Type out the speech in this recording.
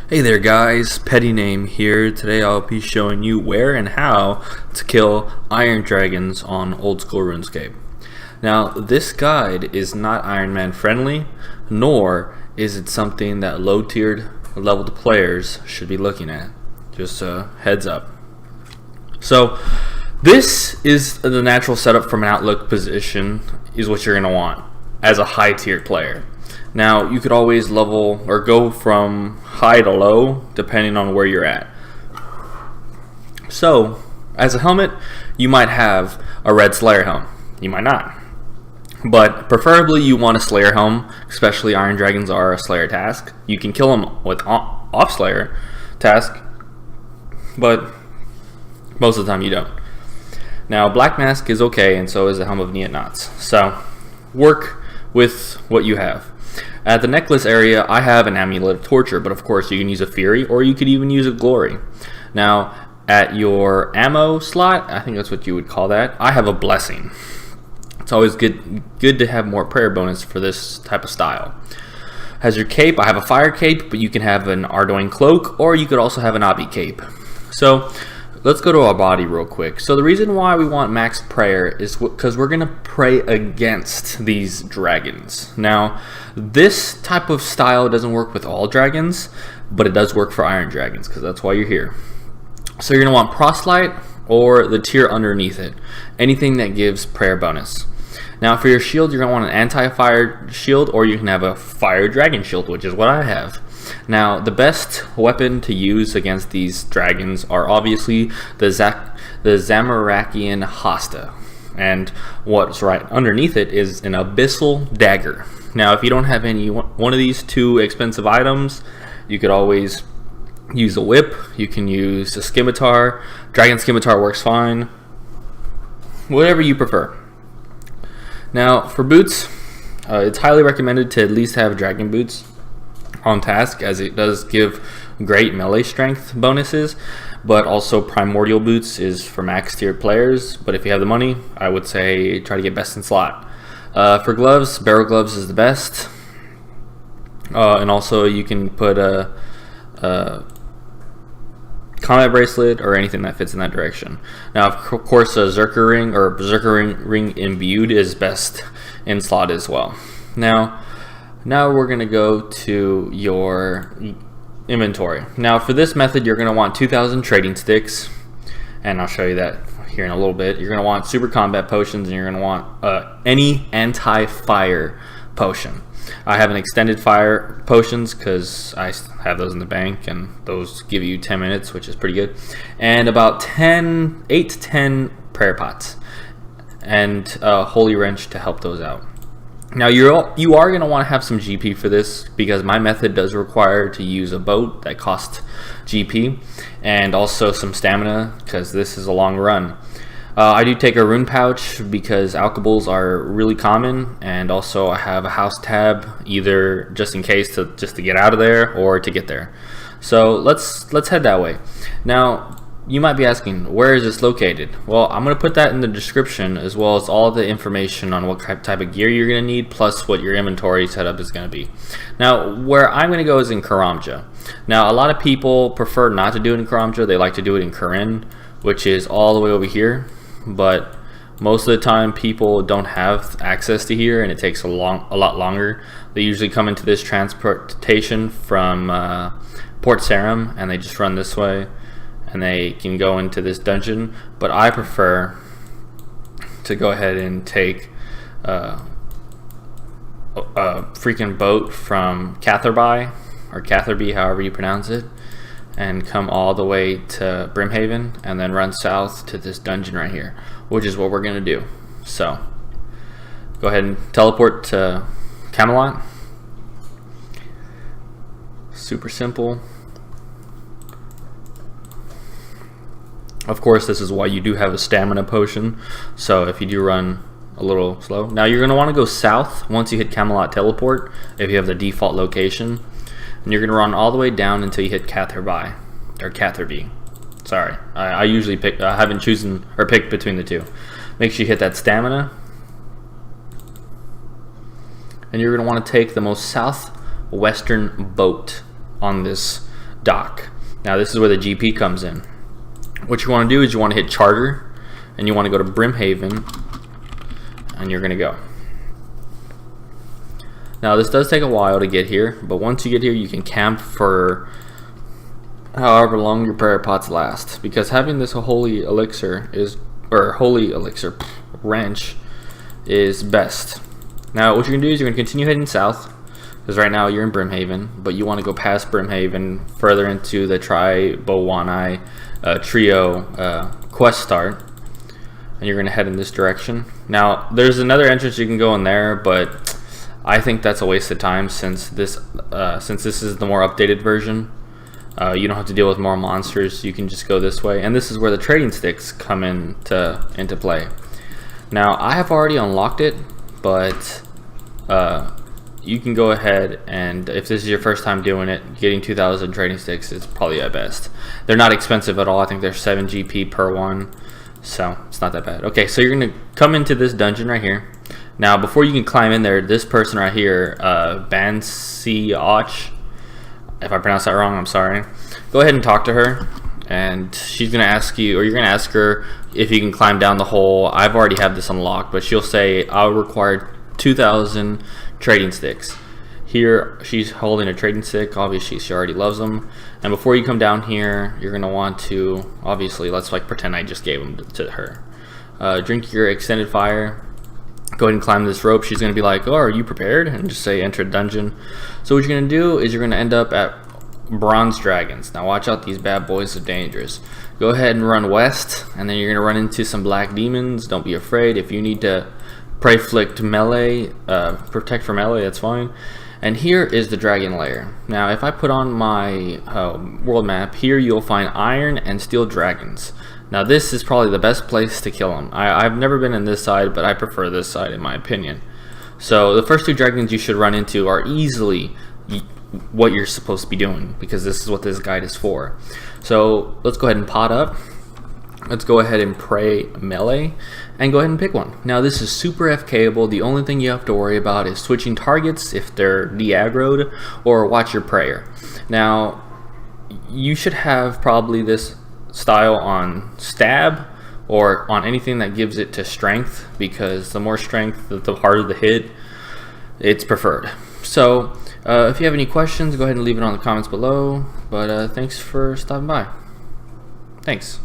Hey there guys, Petty Name here. Today I'll be showing you where and how to kill Iron Dragons on old school RuneScape. Now this guide is not Iron Man friendly, nor is it something that low tiered leveled players should be looking at. Just a heads up. So this is the natural setup from an outlook position is what you're going to want as a high tiered player. Now you could always level or go from high to low depending on where you're at. So as a helmet you might have a red Slayer helm, you might not, but preferably you want a Slayer helm, especially Iron Dragons are a Slayer task. You can kill them with off Slayer task, but most of the time you don't. Now Black Mask is okay, and so is the Helm of Neat Knots, so work with what you have. At the necklace area, I have an Amulet of Torture, but of course you can use a Fury, or you could even use a Glory. Now, at your ammo slot, I think that's what you would call that, I have a Blessing. It's always good to have more prayer bonus for this type of style. As your cape, I have a Fire Cape, but you can have an Ardoin Cloak, or you could also have an Abi Cape. So, let's go to our body real quick. So the reason why we want max prayer is because we're going to pray against these dragons. Now, this type of style doesn't work with all dragons, but it does work for Iron Dragons because that's why you're here. So you're going to want Proselyte or the tier underneath it. Anything that gives prayer bonus. Now for your shield, you're going to want an anti-fire shield, or you can have a fire dragon shield, which is what I have. Now the best weapon to use against these dragons are obviously the Zamorakian Hasta, and what's right underneath it is an Abyssal Dagger. Now if you don't have any one of these two expensive items, you could always use a whip, you can use a scimitar. Dragon scimitar works fine, whatever you prefer. Now for boots, it's highly recommended to at least have dragon boots on task, as it does give great melee strength bonuses, but also primordial boots is for max tier players, but if you have the money, I would say try to get best in slot. For gloves, barrel gloves is the best, and also you can put a combat bracelet or anything that fits in that direction. Now of course a Berserker ring imbued is best in slot as well. Now we're going to go to your inventory. Now for this method you're going to want 2,000 trading sticks, and I'll show you that here in a little bit. You're going to want super combat potions, and you're going to want any anti-fire potion. I have an extended fire potions because I have those in the bank, and those give you 10 minutes, which is pretty good, and about 8 to 10 prayer pots, and a holy wrench to help those out. Now you are going to want to have some GP for this, because my method does require to use a boat that costs GP, and also some stamina because this is a long run. I do take a rune pouch because alkables are really common, and also I have a house tab either just in case to get out of there or to get there. So let's head that way. Now you might be asking, where is this located? Well, I'm going to put that in the description, as well as all the information on what type of gear you're going to need, plus what your inventory setup is going to be. Now, where I'm going to go is in Karamja. Now, a lot of people prefer not to do it in Karamja. They like to do it in Corinne, which is all the way over here. But most of the time, people don't have access to here, and it takes a lot longer. They usually come into this transportation from Port Sarim, and they just run this way, and they can go into this dungeon. But I prefer to go ahead and take a freaking boat from Catherby, or Catherby, however you pronounce it, and come all the way to Brimhaven, and then run south to this dungeon right here, which is what we're going to do. So go ahead and teleport to Camelot. Super simple. Of course, this is why you do have a stamina potion, so if you do run a little slow. Now you're going to want to go south once you hit Camelot Teleport, if you have the default location, and you're going to run all the way down until you hit Catherby, or Catherby. Sorry, I usually pick, I haven't chosen or picked between the two. Make sure you hit that stamina, and you're going to want to take the most southwestern boat on this dock. Now this is where the GP comes in. What you want to do is you want to hit charter, and you want to go to Brimhaven, and you're going to go. Now this does take a while to get here, but once you get here you can camp for however long your prayer pots last, because having this holy elixir wrench is best. Now what you're going to do is you're going to continue heading south, because right now you're in Brimhaven, but you want to go past Brimhaven further into the Tri-Bowani trio quest start, and you're going to head in this direction. Now there's another entrance you can go in there, but I think that's a waste of time since this is the more updated version. You don't have to deal with more monsters. You can just go this way, and this is where the trading sticks come into play. Now I have already unlocked it, but you can go ahead, and if this is your first time doing it, getting 2,000 trading sticks is probably at best. They're not expensive at all. I think they're 7 GP per one, so it's not that bad. Okay, so you're gonna come into this dungeon right here. Now before you can climb in there, this person right here, Bansi Och, if I pronounce that wrong, I'm sorry. Go ahead and talk to her, and she's gonna ask you, or you're gonna ask her if you can climb down the hole. I've already have this unlocked, but she'll say I'll require 2,000 trading sticks. Here she's holding a trading stick. Obviously she already loves them. And before you come down here, you're gonna want to, obviously, let's like pretend I just gave them to her. Drink your extended fire. Go ahead and climb this rope. She's gonna be like, oh, are you prepared? And just say enter dungeon. So what you're gonna do is you're gonna end up at bronze dragons. Now watch out, these bad boys are dangerous. Go ahead and run west, and then you're gonna run into some black demons. Don't be afraid. If you need to protect from melee, that's fine. And here is the dragon lair. Now if I put on my world map, here you'll find iron and steel dragons. Now this is probably the best place to kill them. I've never been in this side, but I prefer this side in my opinion. So the first two dragons you should run into are easily what you're supposed to be doing, because this is what this guide is for. So let's go ahead and pot up. Let's go ahead and pray melee, and go ahead and pick one. Now this is super FKable. The only thing you have to worry about is switching targets if they're de-aggroed, or watch your prayer. Now you should have probably this style on stab, or on anything that gives it to strength, because the more strength, the harder the hit, it's preferred. So if you have any questions, go ahead and leave it on the comments below. But thanks for stopping by. Thanks.